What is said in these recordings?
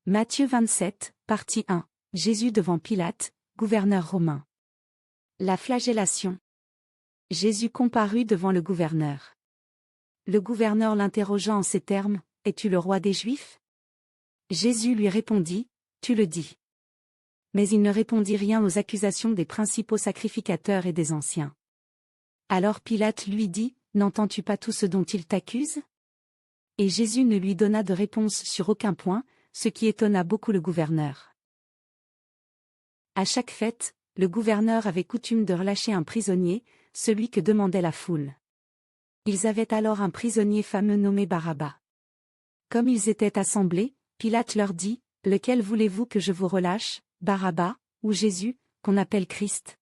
Matthieu 27, partie 1. Jésus devant Pilate, gouverneur romain. La flagellation. Jésus comparut devant le gouverneur. Le gouverneur l'interrogea en ces termes, « Es-tu le roi des Juifs ?» Jésus lui répondit, « Tu le dis. » Mais il ne répondit rien aux accusations des principaux sacrificateurs et des anciens. Alors Pilate lui dit, « N'entends-tu pas tout ce dont ils t'accusent ?» Et Jésus ne lui donna de réponse sur aucun point, ce qui étonna beaucoup le gouverneur. À chaque fête, le gouverneur avait coutume de relâcher un prisonnier, celui que demandait la foule. Ils avaient alors un prisonnier fameux nommé Barabbas. Comme ils étaient assemblés, Pilate leur dit, « Lequel voulez-vous que je vous relâche, Barabbas, ou Jésus, qu'on appelle Christ ?»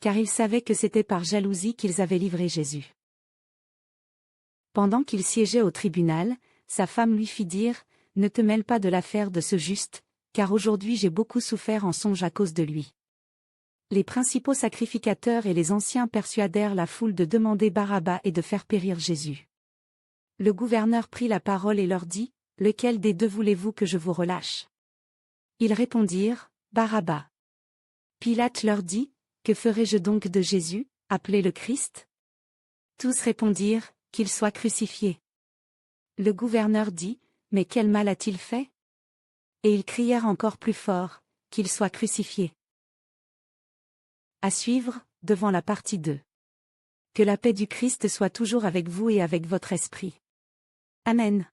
Car ils savaient que c'était par jalousie qu'ils avaient livré Jésus. Pendant qu'il siégeait au tribunal, sa femme lui fit dire, « Ne te mêle pas de l'affaire de ce juste, car aujourd'hui j'ai beaucoup souffert en songe à cause de lui. » Les principaux sacrificateurs et les anciens persuadèrent la foule de demander Barabbas et de faire périr Jésus. Le gouverneur prit la parole et leur dit, « Lequel des deux voulez-vous que je vous relâche ?» Ils répondirent, « Barabbas. » Pilate leur dit, « Que ferai-je donc de Jésus, appelé le Christ ?» Tous répondirent, « Qu'il soit crucifié. » Le gouverneur dit, « Mais quel mal a-t-il fait ?» Et ils crièrent encore plus fort, « Qu'il soit crucifié. » À suivre, devant la partie 2. Que la paix du Christ soit toujours avec vous et avec votre esprit. Amen.